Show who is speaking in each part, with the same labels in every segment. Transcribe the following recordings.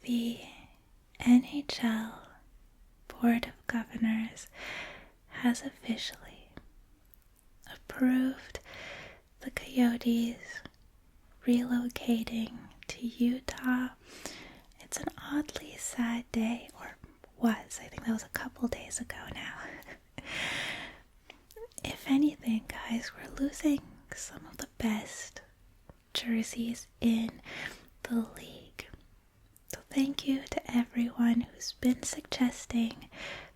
Speaker 1: the NHL Board of Governors has officially approved the Coyotes relocating to Utah. It's an oddly sad day, or was. I think that was a couple days ago now. If anything, guys, we're losing some of the best jerseys in the league. So thank you to everyone who's been suggesting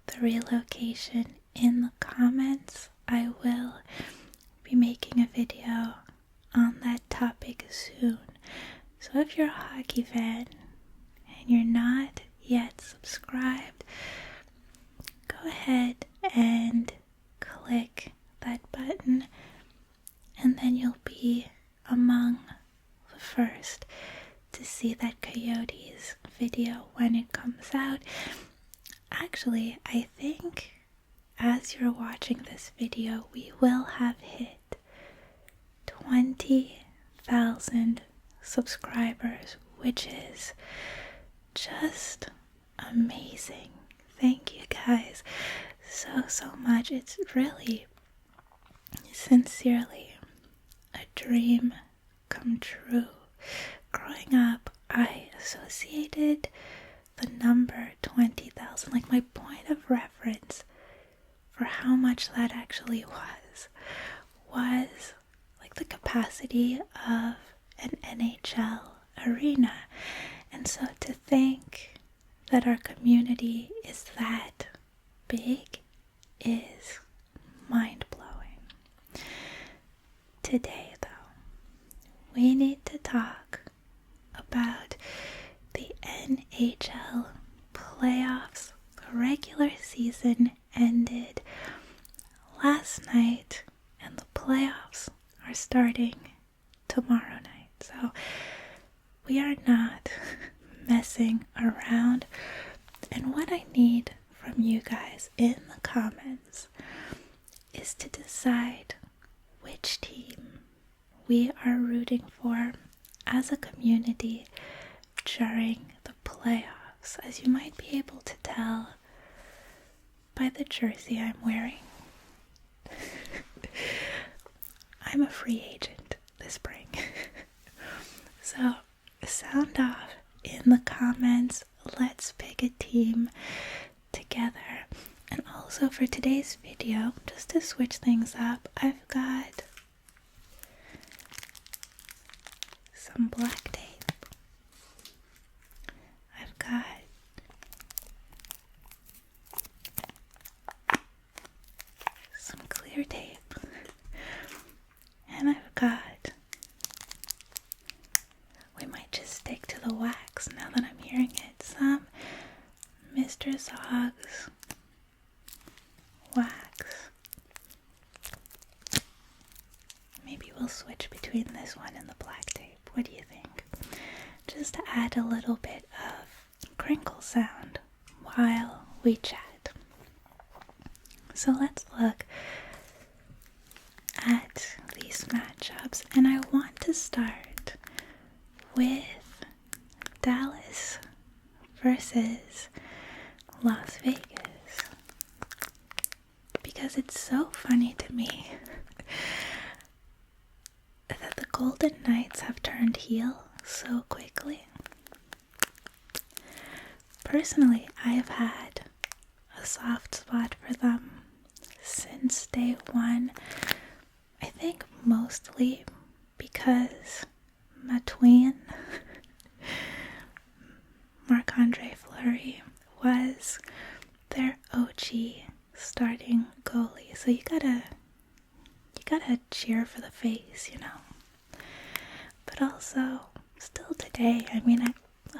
Speaker 1: the relocation in the comments. I will be making a video on that topic soon. So if you're a hockey fan and you're not yet subscribed, go ahead and click that button, and then you'll be among the first to see that Coyotes video when it comes out. Actually, I think as you're watching this video, we will have hit 20,000 subscribers, which is just amazing. Thank you guys so much. It's really, sincerely, a dream come true. Growing up, I associated the number 20,000, like my point of reference for how much that actually was like the capacity of an NHL arena. And so to think that our community is that big is mind-blowing. Today, though, we need to talk about the NHL playoffs. The regular season ended last night, and the playoffs are starting tomorrow night. So we are not messing around. And what I need from you guys in the comments is to decide which team we are rooting for as a community during the playoffs. As you might be able to tell by the jersey I'm wearing, I'm a free agent this spring. So sound off in the comments. Let's pick a team together. And also for today's video, just to switch things up, I've got some black tape. I've got some clear tape. And I've got, we might just stick to the wax now that I'm hearing it, some Mr. Zog's wax. Maybe we'll switch between this one and the black tape. What do you think? Just to add a little bit of crinkle sound while we chat. So let's look at these matchups, and I want to start with Dallas versus Las Vegas, because it's so funny to me that the Golden Knights have turned heel so quickly. Personally, I have had a soft spot for them since day one. I think mostly because my twin, Marc-Andre Fleury, was their OG starting goalie. So you gotta cheer for the face, you know. But also, still today, I mean, I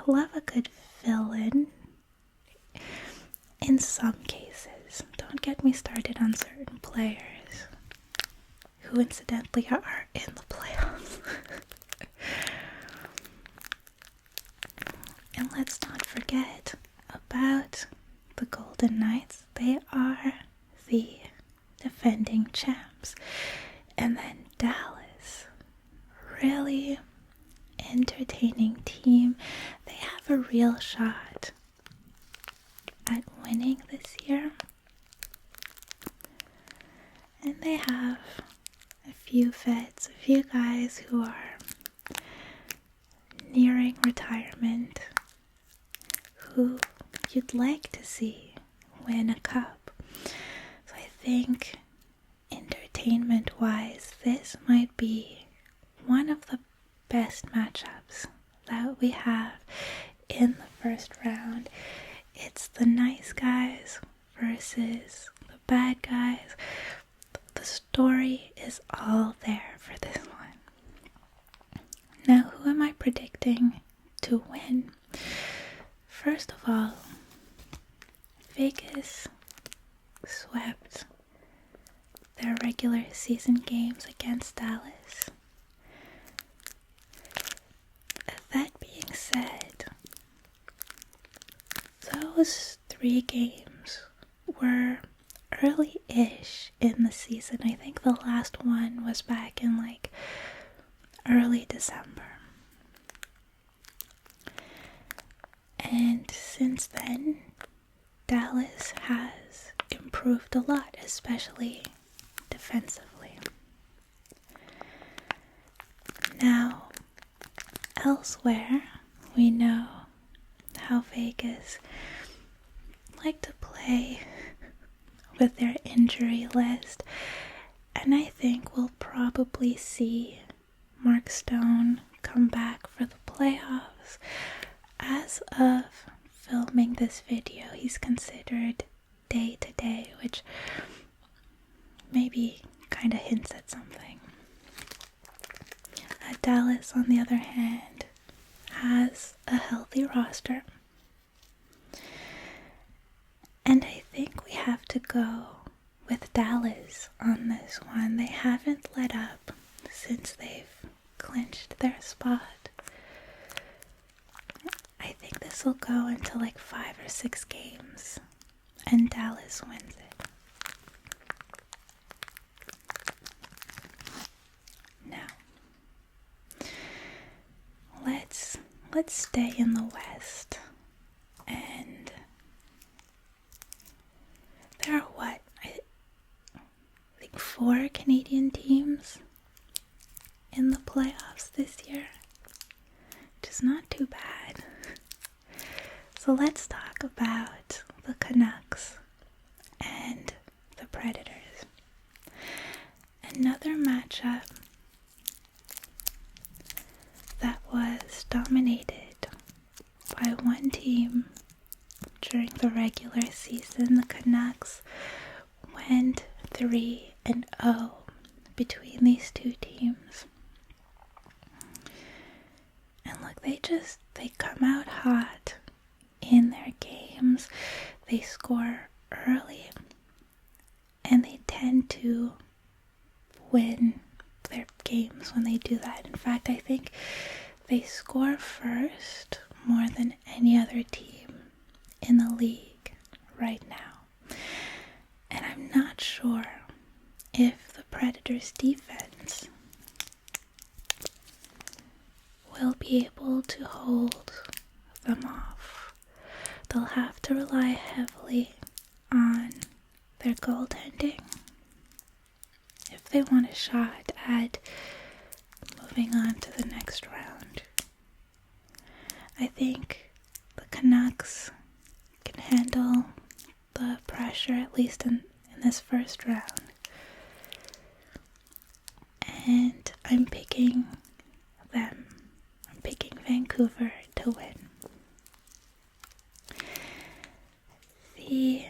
Speaker 1: love a good fill-in in some cases. Don't get me started on certain players who incidentally are in the playoffs. And let's not forget about the Golden Knights. They are the defending champs. And then Dallas, really entertaining team. They have a real shot at winning this year. And they have a few vets, a few guys who are nearing retirement, who you'd like to see win a cup. So I think entertainment-wise, this might be one of the best matchups that we have in the first round. It's the nice guys versus the bad guys. The story is all there for this one. Now, who am I predicting to win? First of all, Vegas swept their regular season games against Dallas. That being said, those 3 games were early-ish in the season. I think the last one was back in like early December. And since then, Dallas has improved a lot, especially defensively. Now, elsewhere, we know how Vegas like to play with their injury list, and I think we'll probably see Mark Stone come back for the playoffs. As of filming this video, he's considered day-to-day, which maybe kind of hints at something. Dallas, on the other hand, has a healthy roster. And I think we have to go with Dallas on this one. They haven't let up since they've clinched their spot. I think this will go into like 5 or 6 games, and Dallas wins it. Now, let's stay in the West, and there are I think 4 Canadian teams in the playoffs this year, which is not too bad. So let's talk about the Canucks and the Predators. Another matchup that was dominated by one team during the regular season. The Canucks went 3-0 between these 2 teams. And look, they come out hot in their games. They score early, and they tend to win their games when they do that. In fact, I think they score first more than any other team in the league right now. And I'm not sure if the Predators' defense will be able to hold them off. They'll have to rely heavily on their goaltending if they want a shot at moving on to the next round. I think the Canucks can handle the pressure, at least in this first round. And I'm picking them. I'm picking Vancouver to win. The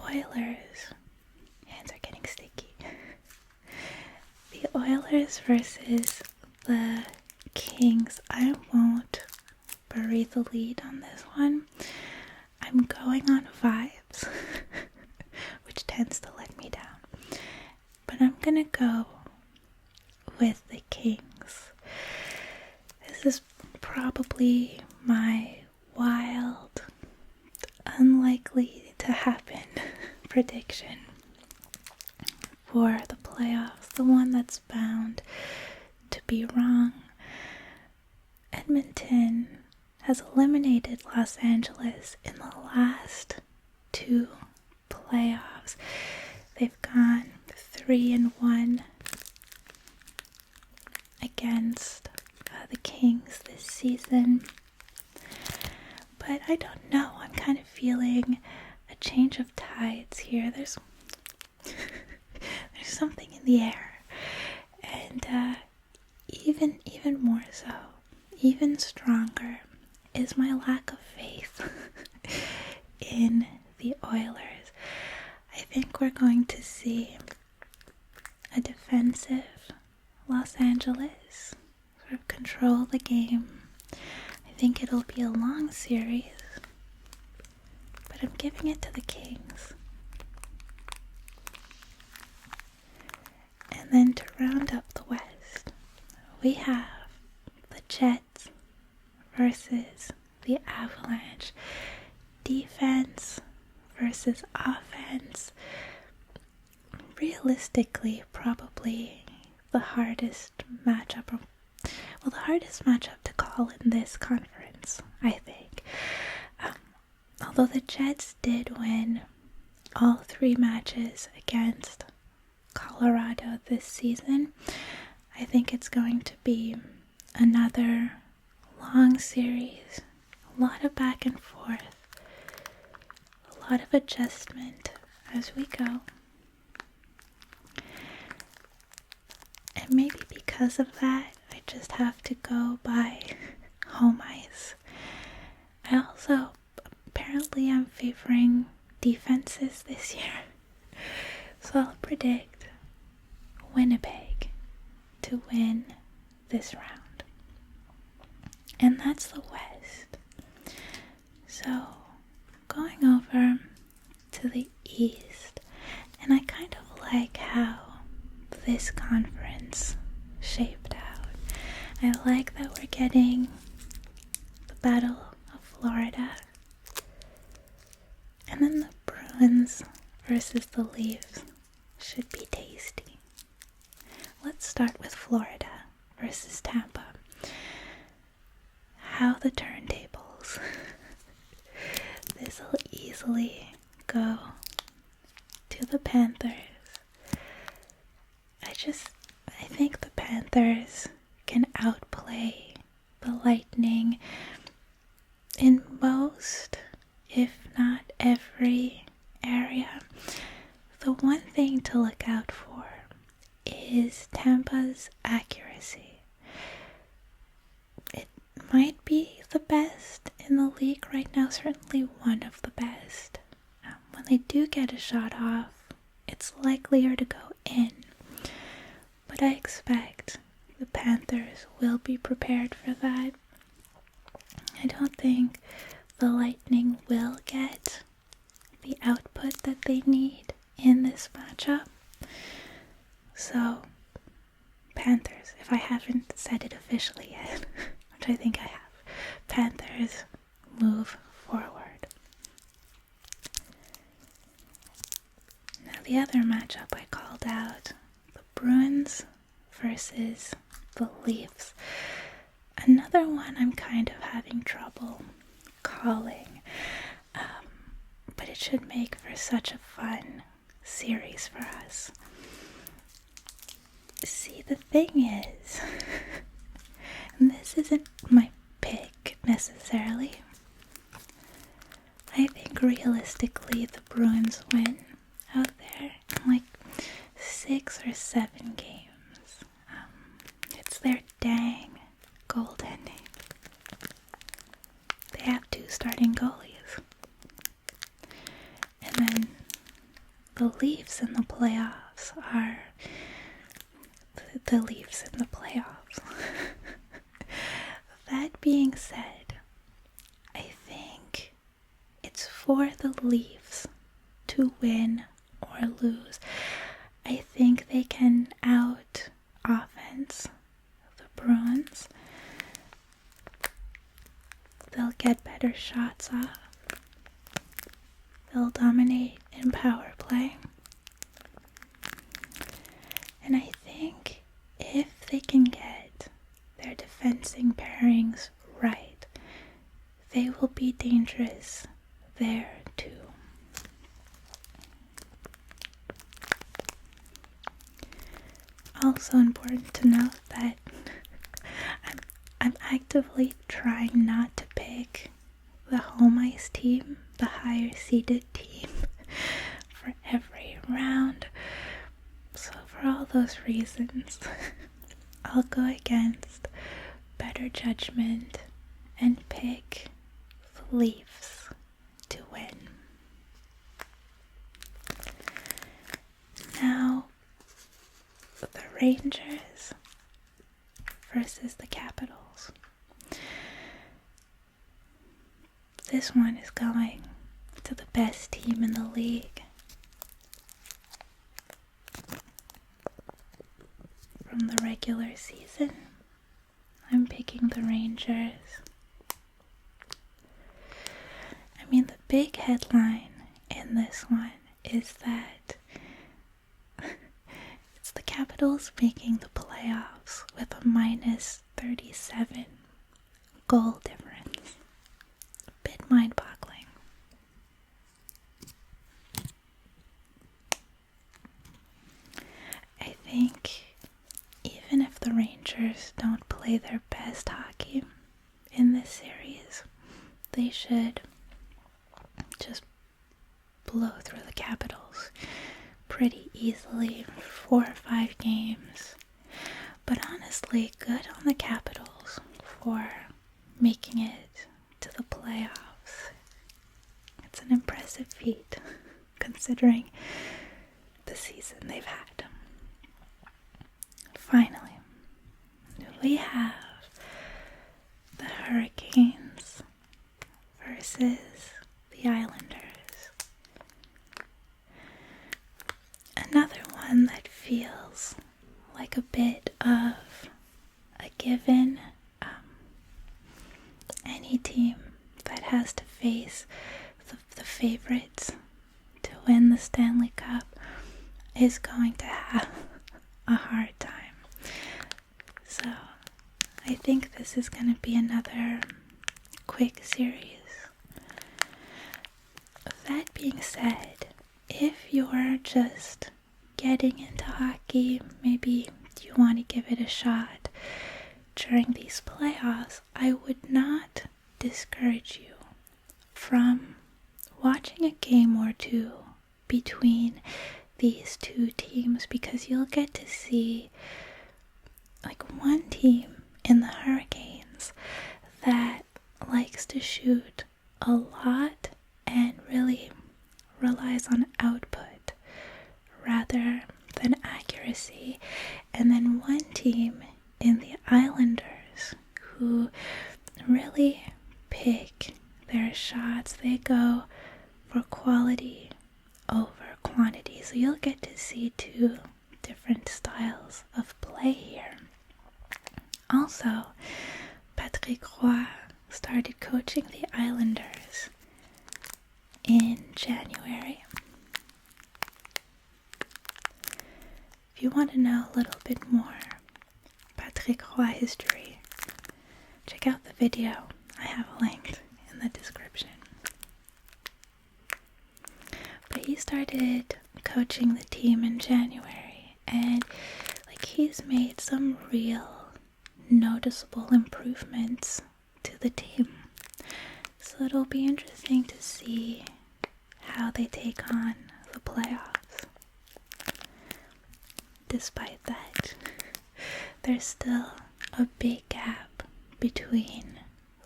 Speaker 1: Oilers, hands are getting sticky. The Oilers versus the Kings. I won't bury the lead on this one. I'm going on vibes, which tends to let me down. But I'm gonna go with the Kings. This is probably my wild, unlikely to happen prediction for the playoffs, the one that's bound to be wrong. Edmonton has eliminated Los Angeles in the last 2 playoffs. They've gone 3-1 against the Kings this season. But I don't know, I'm kind of feeling a change of tides here. There's something in the air. And even more so, even stronger, is my lack of faith in the Oilers. I think we're going to see a defensive Los Angeles sort of control the game. I think it'll be a long series, but I'm giving it to the Kings. And then to round up the West, we have the Jets versus the Avalanche. Defense versus offense. Realistically, probably the hardest matchup, the hardest matchup to call in this conference, I think. Although the Jets did win all 3 matches against Colorado this season, I think it's going to be another long series, a lot of back and forth, a lot of adjustment as we go. And maybe because of that, I just have to go by home ice. Apparently I'm favoring defenses this year. So I'll predict Winnipeg to win this round. And that's the West. So going over to the East, and I kind of like how this conference shaped out. I like that we're getting the Battle of Florida, and then the Bruins versus the Leafs should be tasty. Let's start with Florida versus Tampa. How the turntables. This will easily go to the Panthers. I think the Panthers can outplay the Lightning in most, if not every, area. The one thing to look out for is Tampa's accuracy. It might be the best in the league right now, certainly one of the best. When they do get a shot off, it's likelier to go in. But I expect the Panthers will be prepared for that. I don't think the Lightning will get the output that they need in this matchup. So, Panthers, if I haven't said it officially yet, which I think I have, Panthers move forward. Now the other matchup I called out, the Bruins versus the Leafs. Another one I'm kind of having trouble calling, but it should make for such a fun series for us. See, the thing is, and this isn't my pick necessarily, I think realistically the Bruins win out there in like 6 or 7 games. It's their dang goaltending. They have 2 starting goalies. And then the Leafs in the playoffs are the Leafs in the playoffs. That being said, I think it's for the Leafs to win or lose. I think they can out offense the Bruins. They'll get better shots off. They'll dominate in power play. And I think if they can get their defensing pairings right, they will be dangerous there too. Also important to note that I'm actively trying not to pick the home ice team, the higher seeded team, for every round. So for all those reasons, I'll go against better judgment and pick the Leafs to win. Now, the Rangers versus the Capitals. This one is going to the best team in the league. From the regular season, I'm picking the Rangers. I mean, the big headline in this one is that it's the Capitals making the playoffs with a minus 37 goal difference. A bit mind-boggling. I think even if the Rangers don't play their best hockey in this series, they should just blow through the Capitals pretty easily, 4 or 5 games. But honestly, good on the Capitals for making it to the playoffs. It's an impressive feat considering the season they've had. Finally, we have the Hurricanes versus the Islanders. Another one that feels like a bit of a given. Any team that has to face the favorites to win the Stanley Cup is going to have a hard time. So I think this is going to be another quick series. That being said, if you're just getting into hockey, maybe you want to give it a shot during these playoffs, I would not discourage you from watching a game or two between these two teams, because you'll get to see like one team in the Hurricanes that likes to shoot a lot and really relies on output rather than accuracy, and then one team in the Islanders who really pick their shots. They go for quality over quantity. So you'll get to see 2 different styles of play here. Also, Patrick Roy started coaching the Islanders in January. If you want to know a little bit more Patrick Roy history, check out the video I have linked in the description. But he started coaching the team in January, and he's made some real noticeable improvements to the team. So it'll be interesting to see how they take on the playoffs. Despite that, there's still a big gap between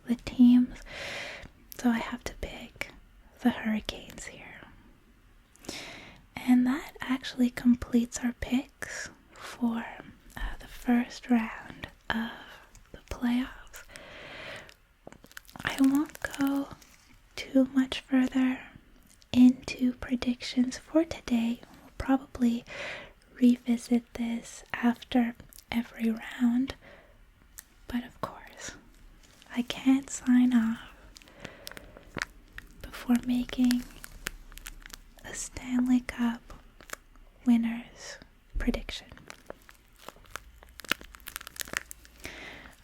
Speaker 1: the teams, so I have to pick the Hurricanes here. And that actually completes our picks for the first round of the playoffs. I won't go too much further into predictions for today. We'll probably revisit this after every round, but of course, I can't sign off before making a Stanley Cup winner's prediction.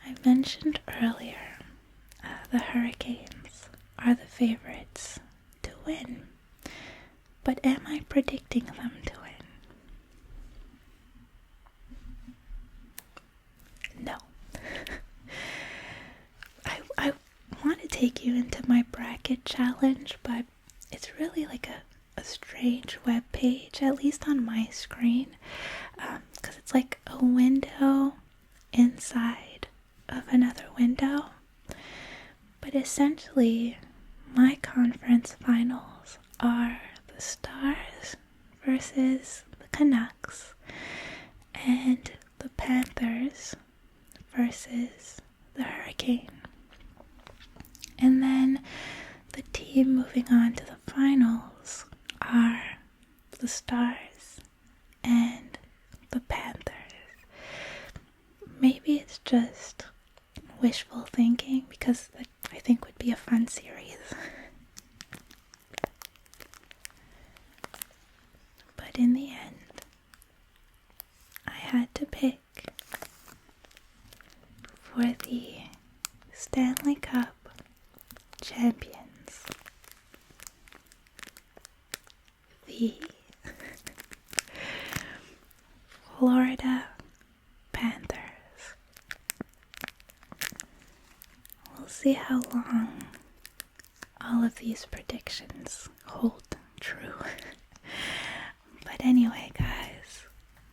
Speaker 1: I mentioned earlier the Hurricanes. are the favorites to win. But am I predicting them to win? No. I want to take you into my bracket challenge, but it's really like a strange web page, at least on my screen, because it's like a window inside of another window. But essentially, my conference finals are the Stars versus the Canucks, and the Panthers versus the Hurricane. And then the team moving on to the finals are the Stars and the Panthers. Maybe it's just wishful thinking, because that I think would be a fun series. But in the end, I had to pick for the Stanley Cup champions, the Florida Panthers. We'll see how long all of these predictions hold true. But anyway, guys,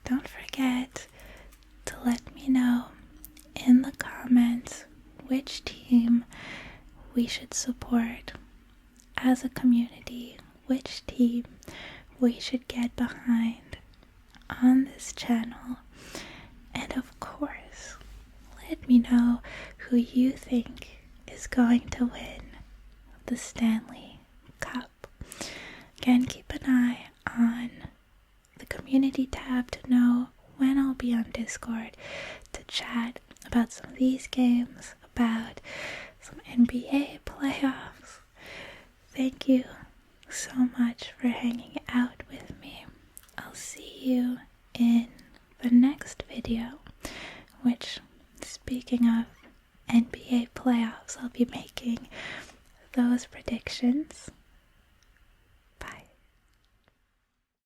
Speaker 1: don't forget to let me know in the comments which team we should support as a community, which team we should get behind on this channel, and of course, let me know who you think is going to win the Stanley Cup. Again, keep an eye on the community tab to know when I'll be on Discord to chat about some of these games, about some NBA playoffs. Thank you so much for hanging out with me. I'll see you in the next video, which, speaking of NBA playoffs, I'll be making those predictions